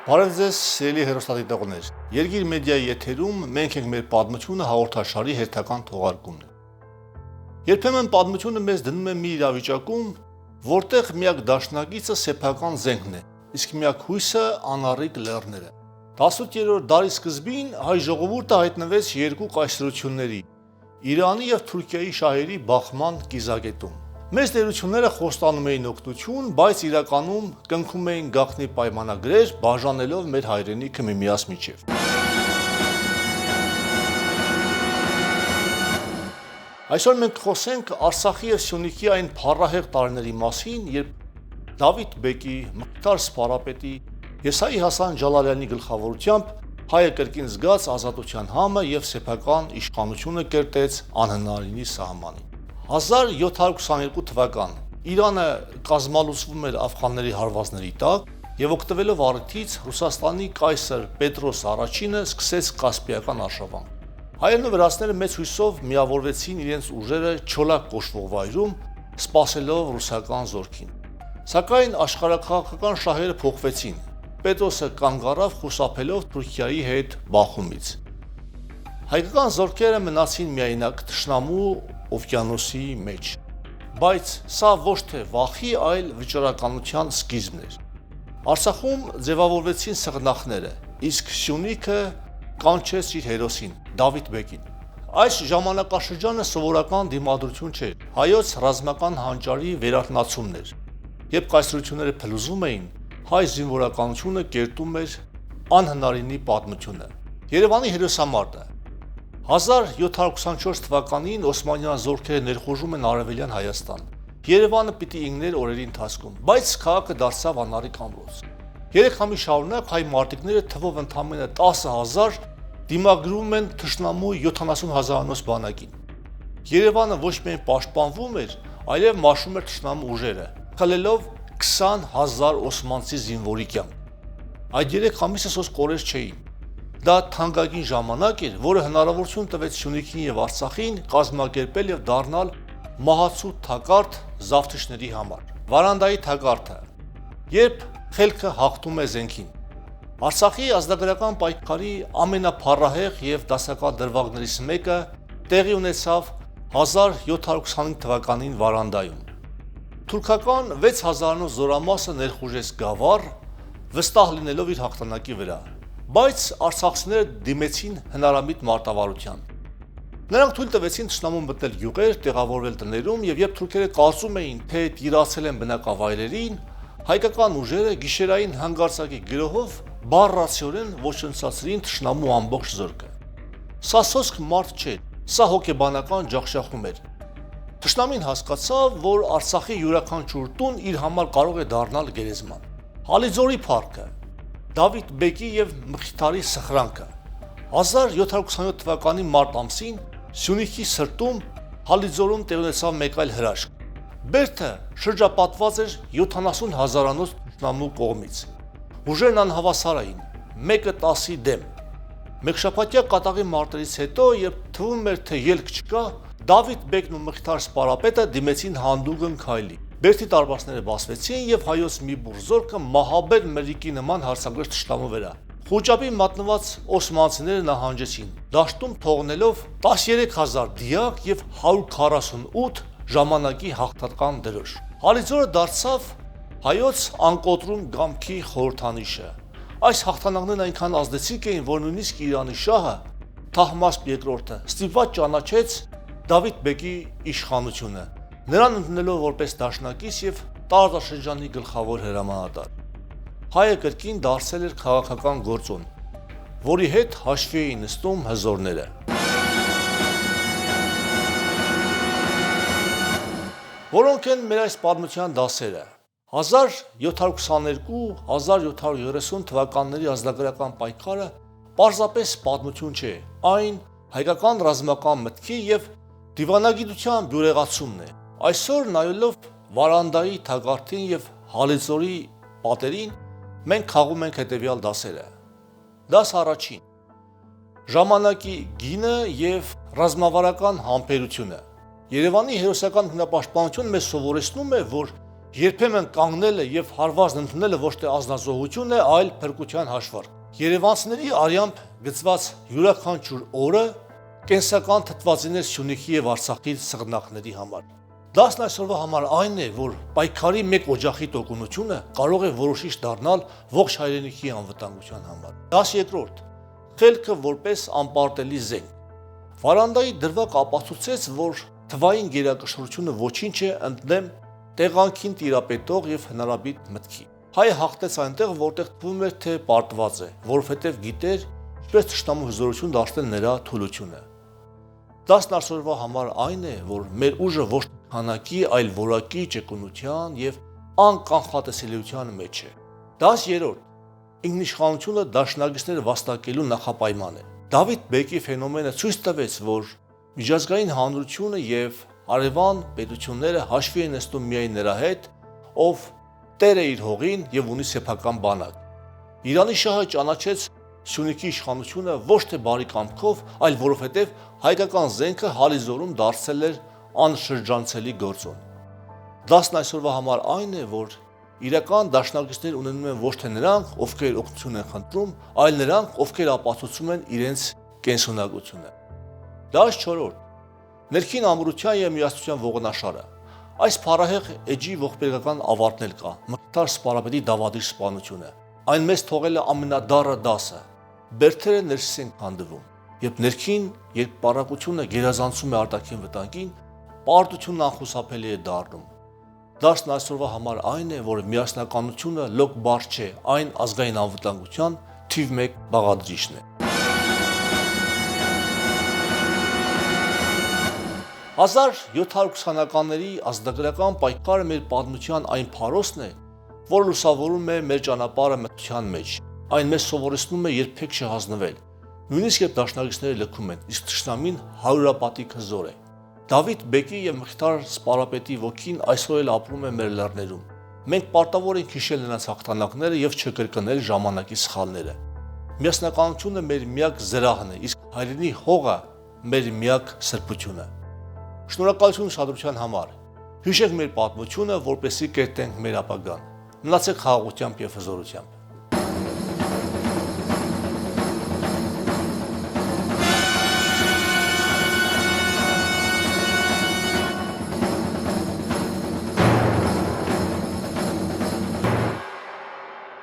Բարև ձեզ, սիրելի հեռուստադիտողներ։ Երգիր մեդիայի եթերում մենք ենք մեր պատմությունը հաղորդաշարի հերթական թողարկումն։ Երբեմն պատմությունը մեզ դնում է մի իրավիճակում, որտեղ միակ դաշնակիցը սեփական զենքն է, իսկ միակ հույսը անառիկ լեռները։ 18-րդ դարի սկզբին հայ ժողովուրդը հայտնվեց երկու կայսրությունների՝ Իրանի եւ Թուրքիայի շահերի բախման կիզակետում։ Մեծ տերությունները խոստանում էին օգնություն, բայց իրականում կնքում էին գաղտնի պայմանագրեր, բաժանելով մեր հայրենիքը միմյանց միջև։ Այսօր մենք խոսենք Արցախի եւ Սյունիքի այն փառահեղ տարիների մասին, երբ Դավիթ բեկի, Մխիթար Սպարապետի, Եսայի Հասան Ջալալյանի գլխավորությամբ հայը կրկին զգաց ազատության համը եւ սեփական իշխանությունը կերտեց անհնարինի սահմանին։ 1722 թվական Իրանը կազմալուծվում էր աֆղանների հարվածների տակ եւ օգտվելով առիթից Ռուսաստանի կայսր Պետրոս I-ը սկսեց Կասպիական արշավանք։ Հայերն ու վրացիները մեծ հույսով միավորվեցին իրենց ուժերը Չոլակ կոչվող վայրում, սպասելով ռուսական զորքին։ Սակայն աշխարհաքաղաքական շահերը փոխվեցին։ Պետրոսը կանգ առավ խուսափելով Թուրքիայի հետ բախումից։ Հայկական զորքերը մնացին միայնակ թշնամու օվկիանոսի մեջ, բայց սա ոչ թե վախի, այլ վճռականության սկիզբն էր։ Արցախում ձևավորվեցին սեղնախները, իսկ Սյունիքը կանչեց իր հերոսին՝ Դավիթ բեկին։ Այս ժամանակաշրջանը սովորական դիմադրություն չէր, հայոց ռազմական հանճարի վերարտնացումն էր։ Երբ կայսրությունները փլուզում էին, հայ զինվորականությունը կերտում էր անհնարինի պատմությունը։ Երևանի հերոսամարտը 1724 թվականին Օսմանյան զորքերը ներխուժում են Արևելյան Հայաստան։ Երևանը պիտի ինգներ օրերի ընթացքում, բայց քաղաքը դարձավ անառիկ ամրոց։ 3 ամիս շարունակ հայ մարտիկները թվով ընդամենը 10,000 դիմագրում են թշնամու 70,000-անոց բանակին։ Երևանը ոչ միայն պաշտպանվում էր, այլև մաշում էր թշնամու ուժերը, քլելով 20,000 օսմանցի զինվորի կյանք։ Այդ 3 ամիսը սոս կորեր չէին։ Դա թանկագին ժամանակ էր, որը հնարավորություն տվեց Սյունիքին եւ Արցախին կազմակերպել եւ դառնալ մահացու թակարդ զավթիչների համար։ Վարանդայի թակարդը, երբ խելքը հաղթում է զենքին։ Արցախի ազգագրական պայքարի ամենափառահեղ եւ դասական դրվագներից մեկը տեղի ունեցավ 1725 թվականին Վարանդայում։ Թուրքական 6000-անոց զորամասը ներխուժեց Գավառ, վստահ լինելով իր հաղթանակի վրա, բայց արցախցիները դիմեցին հնարամիտ մարտավարության։ Նրանք թույլ տվեցին թշնամուն մտնել գյուղեր, տեղավորվել տներում, եւ երբ թուրքերը կարծում էին, թե տիրացել են բնակավայրերին, հայկական ուժերը գիշերային հանգարցակի գրոհով բառացիորեն ոչնչացրին թշնամու ամբողջ զորքը։ Սա սոսկ մարդ չէր, սա հոգեբանական ջախջախում էր։ Թշնամին հասկացավ, որ Արցախի յուրաքանչյուր տուն իր համար կարող է դառնալ գերեզման։ Հալիձորի փառքը, Դավիթ բեկի եւ Մխիթարի սխրանքը 1727 թվականի մարտ ամսին Սյունիքի սրտում Հալիձորում տեղի ունեցավ մեկ այլ հրաշք։ Բերդը շրջապատված էր 70,000-անոց թշնամու կողմից։ Ուժերն անհավասար էին, մեկը 10-ի դեմ։ Մեկշաբաթյա կատաղի մարտերից հետո, երբ թվում էր, թե ելք չկա, Դավիթ բեկն ու Մխիթար Սպարապետը դիմեցին հանդուգն քայլի։ Բերդի տարվածները բացվեցին եւ հայոց մի բուռ զորքը մահաբեր մրրիկի նման հարձակվեց թշնամու վրա։ Խոճապի մատնված օսմանցիները նահանջեցին, դաշտում թողնելով 13000 դիակ եւ 148 ժամանակի հաղթական դրոշ։ Հալիձորը դարձավ հայոց անկոտրում գամքի խորհրդանիշը։ Այս հաղթանակներն այնքան ազդեցիկ էին, որ նույնիսկ Իրանի շահը Թահմասպ II ստիպված ճանաչեց Դավիթ բեկի իշխանությունը, նրան ընդունելով որպես դաշնակից եւ տարածաշրջանի գլխավոր հրամանատար։ Հայը կրկին դարձել էր քաղաքական գործոն, որի հետ հաշվի էին նստում հզորները։ Որոնք են մեր այս պատմության դասերը։ 1722-1730 թվականների ազգագրական պայքարը պարզապես պատմություն չէ, այն հայկական ռազմական մտքի եւ դիվանագիտության բյուրեղացումն է։ Այսօր նայելով Վարանդայի թակարդին եւ Հալիձորի պատերին, մենք խաղում ենք հետեւյալ դասերը։ Դաս առաջին. ժամանակի գինը եւ ռազմավարական համբերությունը։ Երևանի հերոսական ինքնապաշտպանությունը մեզ սովորեցնում է, որ Երբեմն կանգնելը եւ հարվածն ընդունելը ոչ թե ազնազոհություն է, այլ փրկության հաշվարկ։ Երևանցիների արյամբ գծված յուրաքանչյուր օրը կենսական թթվածիներ Սյունիքի եւ Արցախի սղնակների համար։ Դասն այսօրվա համար այն է, որ պայքարի մեկ օջախի տոկունությունը կարող է որոշիչ դառնալ ողջ հայրենիքի անվտանգության համար։ Դաս երկրորդ. խելքը որպես անպարտելի զենք։ Վարանդայի դրվագ ապացուցեց, որ թվային գերակշռությունը ոչինչ է ընդդեմ տեղանքին տիրապետող եւ հնարաբիտ մտքի։ Հայը հաղթեց այնտեղ, որտեղ թվում էր, թե պարտված է, որովհետեւ գիտեր, ինչպես թշնամու հզորություն դարձնել նրա թուլությունը։ Դասն այսօրվա համար այն է, որ մեր ուժը ոչ քանակի, այլ որակի, ճկունության եւ անկանխատեսելիության մեջ է։ Դաս երրորդ. ինքնիշխանությունը դաշնակիցները վաստակելու նախապայման է։ Դավիթ Բեկի ֆենոմենը ցույց տվեց, որ միջազգային հանրությունը եւ հարևան պետությունները հաշվի են նստում միայն նրա հետ, ով տեր է իր հողին եւ ունի սեփական բանակ։ Իրանի շահը ճանաչեց Սյունիքի իշխանությունը ոչ թե բարի կամքով, այլ որովհետեւ հայկական զենքը հալիզորում դարձել էր անշրջանցելի գործոն։ Դասն այսօրվա համար այն է, որ իրական դաշնակիցներ ունենում են ոչ թե նրանք, ովքեր օգնություն են խնդրում, այլ նրանք, ովքեր ապացուցում են իրենց կենսունակությունը։ Դաս չորրորդ. ներքին ամրության եւ միասնության ողնաշարը։ Այս փառահեղ էջի ողբերգական ավարտն էլ կա։ Մկրտար սպարապետի դավադիր սպանությունը։ Այն մեզ թողել է ամենադառը դասը։ Բերդերը ներսից են քանդվում, երբ ներքին երկպարակությունը գերազանցում է արտաքին վտանգին, պարտությունն անխուսափելի է դառնում։ Դասն այսօրվա համար այն է, որ միասնականությունը լոկ բառ չէ, այն ազգային անվտանգության թիվ 1 բաղադրիչն է։ 1720-ականների ազգագրական պայքարը մեր պատմության այն փարոսն է, որ լուսավորում է մեր ճանապարհը մտության մեջ։ Այն մեզ սովորեցնում է երբեք չհազնվել։ Նույնիսկ երբ դաշնակիցները լքում են, իսկ թշնամին հարյուրապատիկ հզոր է։ Դավիթ Բեկի եւ Մխիթար սպարապետի ոգին այսօր էլ ապրում է մեր լեռներում։ Մենք պարտավոր ենք հիշել նրանց հաղթանակները եւ չկրկնել ժամանակի սխալները։ Միասնականությունը մեր միակ զրահն է, իսկ հայրենի հողը մեր միակ սրբությունը։ Շնորհակալություն ուշադրության համար։ Հիշենք մեր պատմությունը, որպեսզի կերտենք մեր ապագան։ Մնացեք խաղաղությամբ եւ հզորությամբ։